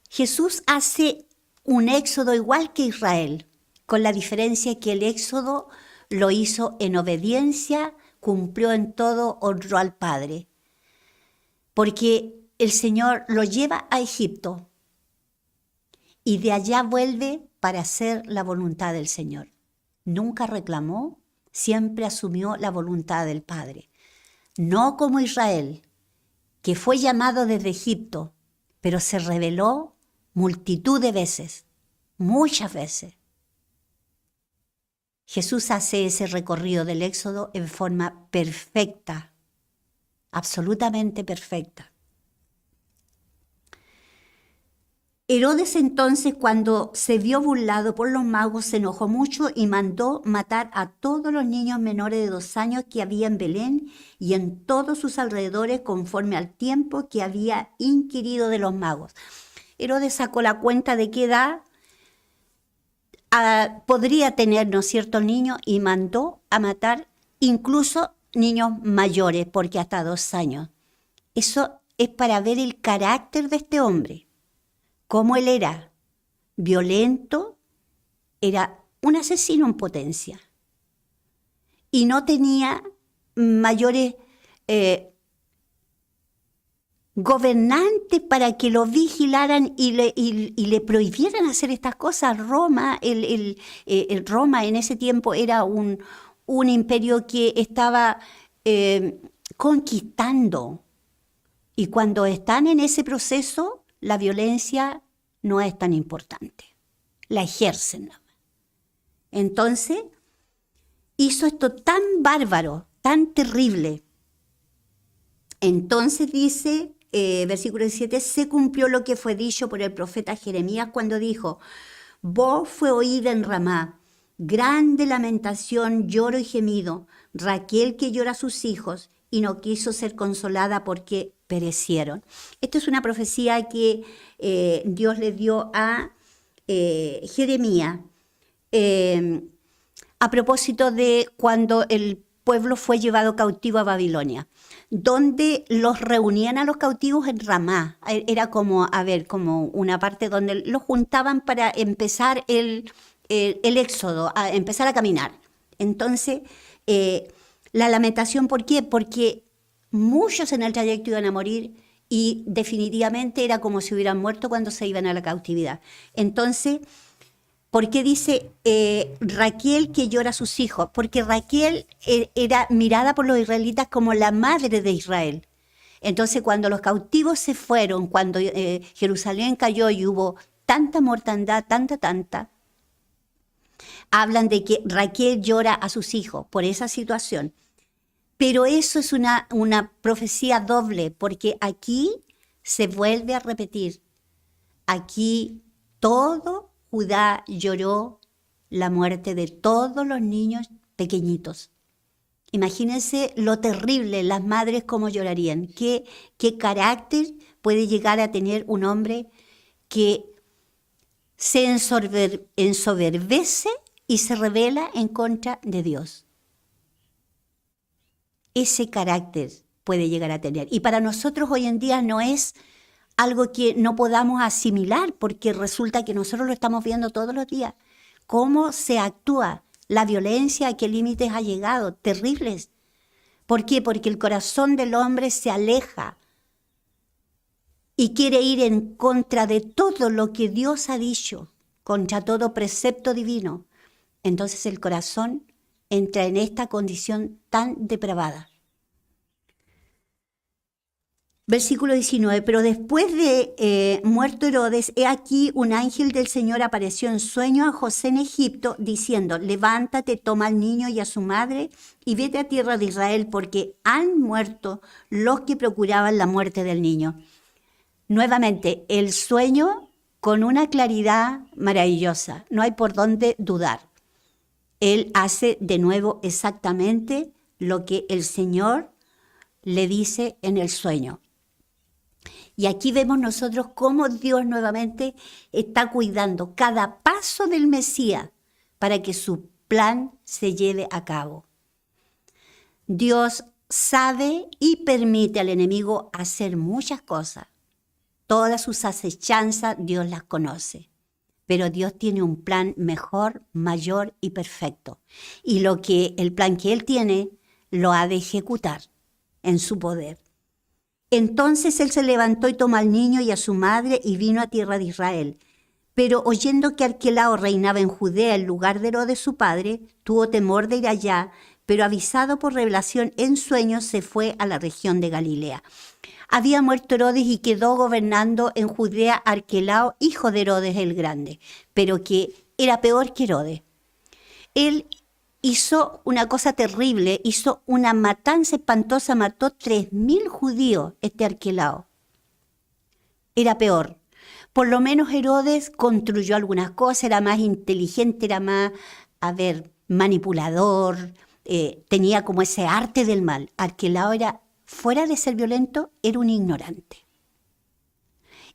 Jesús hace un éxodo igual que Israel, con la diferencia que el éxodo lo hizo en obediencia, cumplió en todo, honró al Padre. Porque el Señor lo lleva a Egipto y de allá vuelve para hacer la voluntad del Señor. Nunca reclamó, siempre asumió la voluntad del Padre. No como Israel, que fue llamado desde Egipto, pero se rebeló multitud de veces, muchas veces. Jesús hace ese recorrido del Éxodo en forma perfecta, absolutamente perfecta. Herodes entonces, cuando se vio burlado por los magos, se enojó mucho y mandó matar a todos los niños menores de 2 años que había en Belén y en todos sus alrededores conforme al tiempo que había inquirido de los magos. Herodes sacó la cuenta de qué edad podría tener, ¿no es cierto?, el niño y mandó a matar incluso niños mayores, porque hasta 2 años. Eso es para ver el carácter de este hombre. Cómo él era violento, era un asesino en potencia y no tenía mayores gobernantes para que lo vigilaran y le prohibieran hacer estas cosas. Roma, Roma en ese tiempo era un imperio que estaba conquistando, y cuando están en ese proceso, la violencia no es tan importante, la ejercen. Entonces, hizo esto tan bárbaro, tan terrible. Entonces dice, versículo 17, se cumplió lo que fue dicho por el profeta Jeremías cuando dijo, voz fue oída en Ramá, grande lamentación, lloro y gemido, Raquel que llora a sus hijos y no quiso ser consolada porque perecieron. Esto es una profecía que Dios le dio a Jeremías a propósito de cuando el pueblo fue llevado cautivo a Babilonia, donde los reunían a los cautivos en Ramá. Era como, como una parte donde los juntaban para empezar el éxodo, a empezar a caminar. Entonces, la lamentación, ¿por qué? Porque muchos en el trayecto iban a morir y definitivamente era como si hubieran muerto cuando se iban a la cautividad. Entonces, ¿por qué dice Raquel que llora a sus hijos? Porque Raquel era mirada por los israelitas como la madre de Israel. Entonces, cuando los cautivos se fueron, cuando Jerusalén cayó y hubo tanta mortandad, tanta, hablan de que Raquel llora a sus hijos por esa situación. Pero eso es una profecía doble, porque aquí se vuelve a repetir. Aquí todo Judá lloró la muerte de todos los niños pequeñitos. Imagínense lo terrible, las madres cómo llorarían. ¿Qué carácter puede llegar a tener un hombre que se ensoberbece y se rebela en contra de Dios? Ese carácter puede llegar a tener. Y para nosotros hoy en día no es algo que no podamos asimilar, porque resulta que nosotros lo estamos viendo todos los días. Cómo se actúa, la violencia, a qué límites ha llegado, terribles. ¿Por qué? Porque el corazón del hombre se aleja y quiere ir en contra de todo lo que Dios ha dicho, contra todo precepto divino. Entonces el corazón entra en esta condición tan depravada. Versículo 19, pero después de muerto Herodes, he aquí un ángel del Señor apareció en sueño a José en Egipto, diciendo, levántate, toma al niño y a su madre, y vete a tierra de Israel, porque han muerto los que procuraban la muerte del niño. Nuevamente, el sueño con una claridad maravillosa, no hay por dónde dudar. Él hace de nuevo exactamente lo que el Señor le dice en el sueño. Y aquí vemos nosotros cómo Dios nuevamente está cuidando cada paso del Mesías para que su plan se lleve a cabo. Dios sabe y permite al enemigo hacer muchas cosas. Todas sus acechanzas Dios las conoce. Pero Dios tiene un plan mejor, mayor y perfecto. Y el plan que Él tiene lo ha de ejecutar en su poder. Entonces él se levantó y tomó al niño y a su madre y vino a tierra de Israel. Pero oyendo que Arquelao reinaba en Judea en lugar de Herodes su padre, tuvo temor de ir allá, pero avisado por revelación en sueños se fue a la región de Galilea. Había muerto Herodes y quedó gobernando en Judea Arquelao, hijo de Herodes el Grande, pero que era peor que Herodes. Él hizo una cosa terrible, hizo una matanza espantosa, mató 3.000 judíos, Arquelao. Era peor. Por lo menos Herodes construyó algunas cosas, era más inteligente, era más, manipulador, tenía como ese arte del mal. Arquelao era, fuera de ser violento, era un ignorante.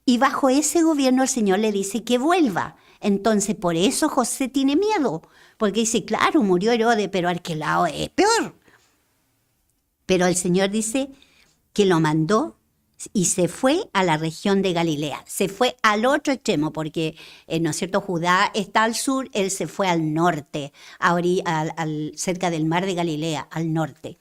Y bajo ese gobierno el Señor le dice que vuelva. Entonces por eso José tiene miedo, porque dice, claro, murió Herodes, pero Arquelao es peor. Pero el Señor dice que lo mandó y se fue a la región de Galilea. Se fue al otro extremo, porque, ¿no es cierto?, Judá está al sur, él se fue al norte, cerca del mar de Galilea, al norte.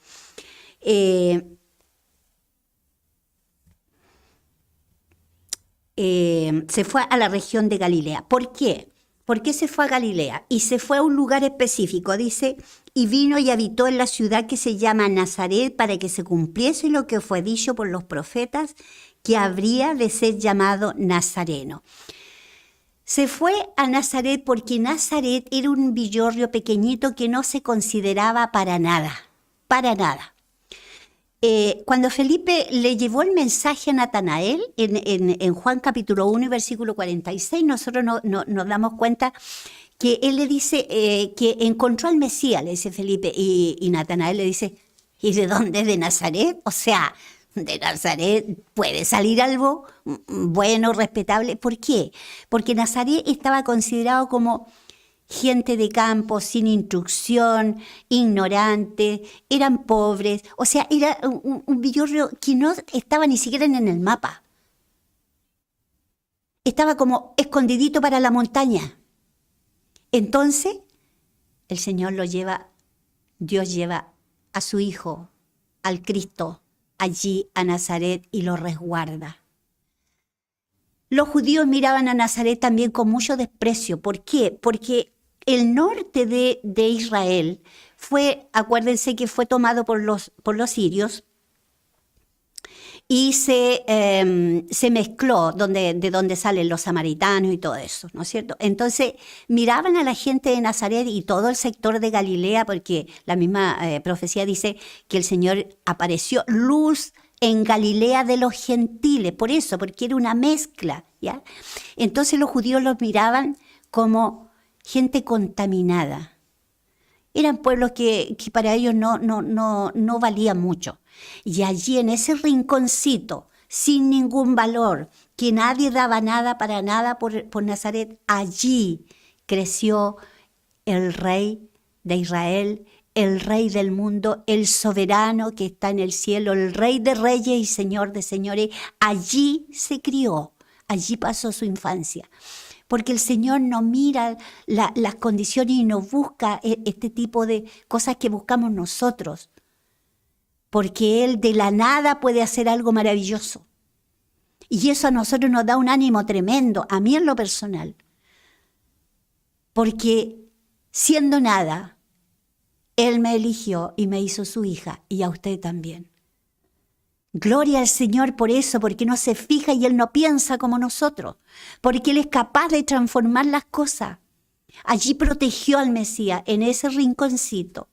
Se fue a la región de Galilea. ¿Por qué? ¿Por qué se fue a Galilea? Y se fue a un lugar específico, dice, y vino y habitó en la ciudad que se llama Nazaret para que se cumpliese lo que fue dicho por los profetas, que habría de ser llamado Nazareno. Se fue a Nazaret porque Nazaret era un villorrio pequeñito que no se consideraba para nada, para nada. Cuando Felipe le llevó el mensaje a Natanael, en Juan capítulo 1 y versículo 46, nosotros nos damos cuenta que él le dice que encontró al Mesías, le dice Felipe, y Natanael le dice, ¿y de dónde? ¿De Nazaret? O sea, de Nazaret puede salir algo bueno, respetable. ¿Por qué? Porque Nazaret estaba considerado como gente de campo, sin instrucción, ignorante, eran pobres, o sea, era un villorrio que no estaba ni siquiera en el mapa. Estaba como escondidito para la montaña. Entonces, el Señor Dios lleva a su Hijo, al Cristo, allí a Nazaret y lo resguarda. Los judíos miraban a Nazaret también con mucho desprecio. ¿Por qué? Porque el norte de Israel acuérdense que fue tomado por los sirios y se mezcló de donde salen los samaritanos y todo eso, ¿no es cierto? Entonces miraban a la gente de Nazaret y todo el sector de Galilea, porque la misma profecía dice que el Señor apareció luz en Galilea de los gentiles, por eso, porque era una mezcla, ¿ya? Entonces los judíos los miraban como gente contaminada. Eran pueblos que para ellos no valían mucho. Y allí en ese rinconcito, sin ningún valor, que nadie daba nada para nada por Nazaret, allí creció el Rey de Israel, el Rey del mundo, el soberano que está en el cielo, el Rey de reyes y Señor de señores. Allí se crió, allí pasó su infancia. Porque el Señor no mira las condiciones y no busca este tipo de cosas que buscamos nosotros. Porque Él de la nada puede hacer algo maravilloso. Y eso a nosotros nos da un ánimo tremendo, a mí en lo personal. Porque siendo nada, Él me eligió y me hizo su hija, y a usted también. Gloria al Señor por eso, porque no se fija y Él no piensa como nosotros, porque Él es capaz de transformar las cosas. Allí protegió al Mesías, en ese rinconcito,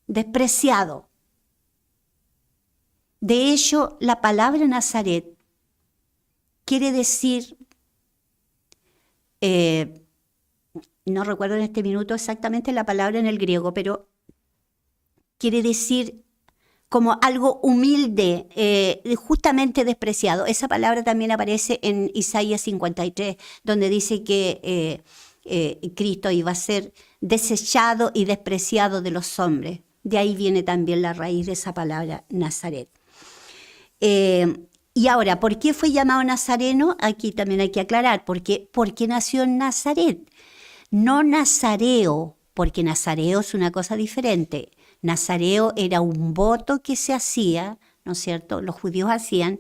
despreciado. De hecho, la palabra Nazaret quiere decir, no recuerdo en este minuto exactamente la palabra en el griego, pero quiere decir como algo humilde, justamente despreciado. Esa palabra también aparece en Isaías 53, donde dice que Cristo iba a ser desechado y despreciado de los hombres. De ahí viene también la raíz de esa palabra, Nazaret. Y ahora, ¿por qué fue llamado Nazareno? Aquí también hay que aclarar, porque nació en Nazaret. No Nazareo, porque Nazareo es una cosa diferente. Nazareo era un voto que se hacía, ¿no es cierto? Los judíos hacían,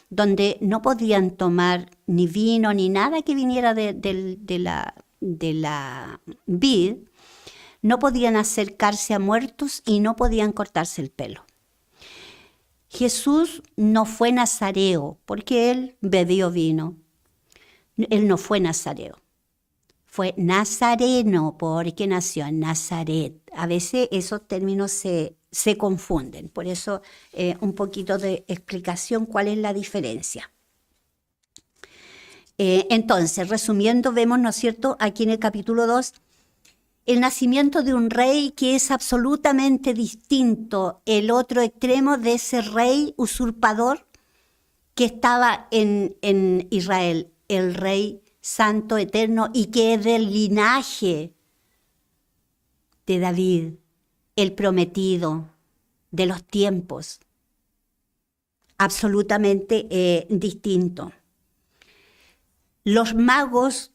donde no podían tomar ni vino ni nada que viniera de la vid, no podían acercarse a muertos y no podían cortarse el pelo. Jesús no fue nazareo porque él bebió vino. Él no fue nazareo. Fue nazareno porque nació en Nazaret. A veces esos términos se confunden. Por eso un poquito de explicación cuál es la diferencia. Entonces, resumiendo, vemos, ¿no es cierto?, aquí en el capítulo 2, el nacimiento de un rey que es absolutamente distinto, el otro extremo de ese rey usurpador que estaba en Israel, el rey santo, eterno, y que es del linaje de David, el prometido de los tiempos, absolutamente distinto. Los magos,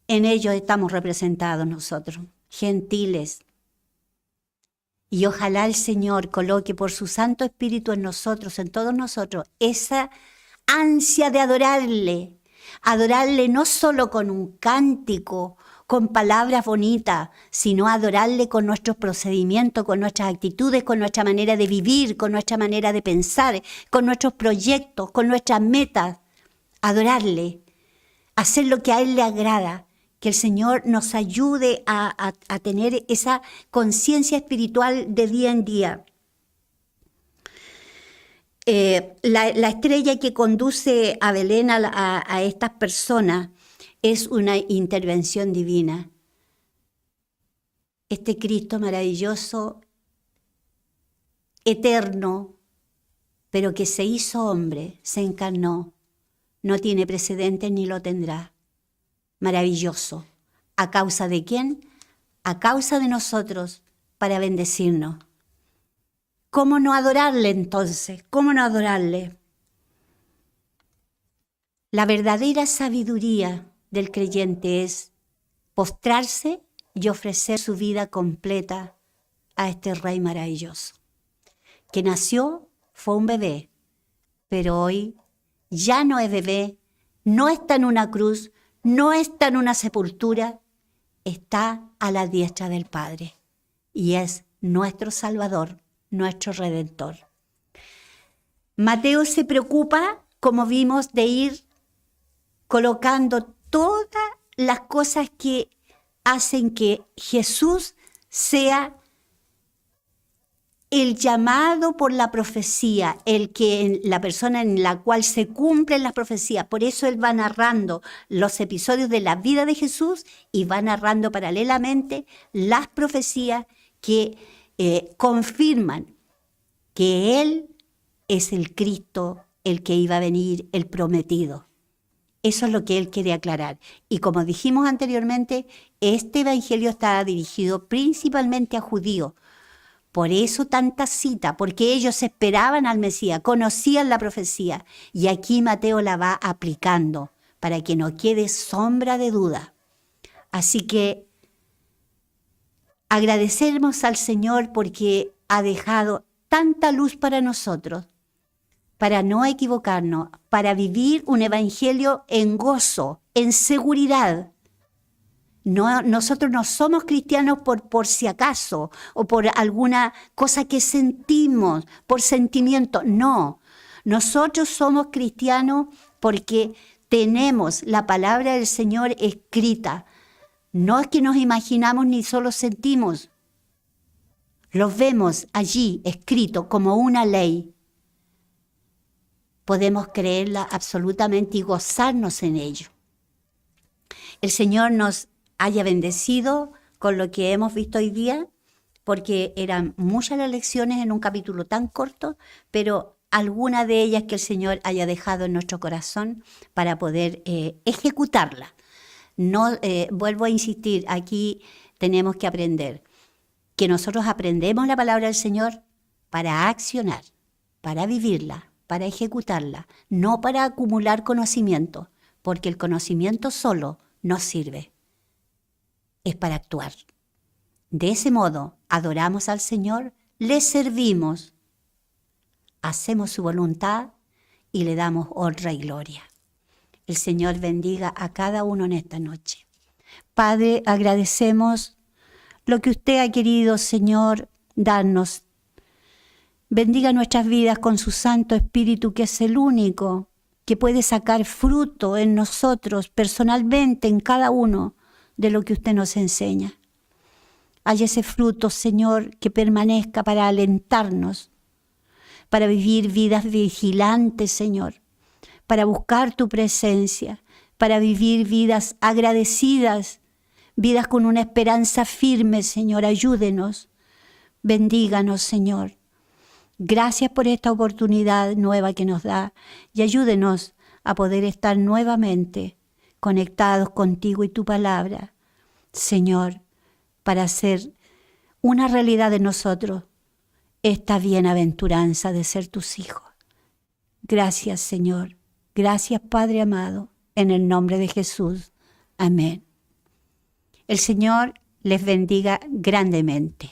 en ellos estamos representados nosotros, gentiles. Y ojalá el Señor coloque por su Santo Espíritu en nosotros, en todos nosotros, esa ansia de adorarle no solo con un cántico, con palabras bonitas, sino adorarle con nuestros procedimientos, con nuestras actitudes, con nuestra manera de vivir, con nuestra manera de pensar, con nuestros proyectos, con nuestras metas. Adorarle, hacer lo que a Él le agrada. Que el Señor nos ayude a tener esa conciencia espiritual de día en día. La estrella que conduce a Belén a estas personas es una intervención divina. Este Cristo maravilloso, eterno, pero que se hizo hombre, se encarnó, no tiene precedentes ni lo tendrá. Maravilloso. ¿A causa de quién? A causa de nosotros, para bendecirnos. ¿Cómo no adorarle entonces? ¿Cómo no adorarle? La verdadera sabiduría del creyente es postrarse y ofrecer su vida completa a este Rey maravilloso, que nació, fue un bebé, pero hoy ya no es bebé, no está en una cruz, no está en una sepultura, está a la diestra del Padre y es nuestro Salvador, nuestro Redentor. Mateo se preocupa, como vimos, de ir colocando todas las cosas que hacen que Jesús sea el llamado por la profecía, la persona en la cual se cumplen las profecías. Por eso él va narrando los episodios de la vida de Jesús y va narrando paralelamente las profecías que confirman que él es el Cristo, el que iba a venir, el prometido. Eso es lo que él quiere aclarar. Y como dijimos anteriormente, este evangelio está dirigido principalmente a judíos. Por eso tanta cita, porque ellos esperaban al Mesías, conocían la profecía. Y aquí Mateo la va aplicando para que no quede sombra de duda. Así que agradecemos al Señor porque ha dejado tanta luz para nosotros, para no equivocarnos, para vivir un evangelio en gozo, en seguridad. No, nosotros no somos cristianos por si acaso o por alguna cosa que sentimos, por sentimiento. No, Nosotros somos cristianos porque tenemos la palabra del Señor escrita. No es que nos imaginamos ni solo sentimos. Los vemos allí escrito como una ley. Podemos creerla absolutamente y gozarnos en ello. El Señor nos haya bendecido con lo que hemos visto hoy día, porque eran muchas las lecciones en un capítulo tan corto, pero alguna de ellas que el Señor haya dejado en nuestro corazón para poder ejecutarla. No, vuelvo a insistir, aquí tenemos que aprender que nosotros aprendemos la palabra del Señor para accionar, para vivirla, para ejecutarla, no para acumular conocimiento, porque el conocimiento solo no sirve, es para actuar. De ese modo, adoramos al Señor, le servimos, hacemos su voluntad y le damos honra y gloria. El Señor bendiga a cada uno en esta noche. Padre, agradecemos lo que usted ha querido, Señor, darnos. Bendiga nuestras vidas con su Santo Espíritu, que es el único que puede sacar fruto en nosotros, personalmente, en cada uno de lo que usted nos enseña. Hay ese fruto, Señor, que permanezca para alentarnos, para vivir vidas vigilantes, Señor, para buscar tu presencia, para vivir vidas agradecidas, vidas con una esperanza firme, Señor. Ayúdenos, bendíganos, Señor. Gracias por esta oportunidad nueva que nos da y ayúdenos a poder estar nuevamente conectados contigo y tu palabra, Señor, para hacer una realidad de nosotros esta bienaventuranza de ser tus hijos. Gracias, Señor. Gracias, Padre amado, en el nombre de Jesús. Amén. El Señor les bendiga grandemente.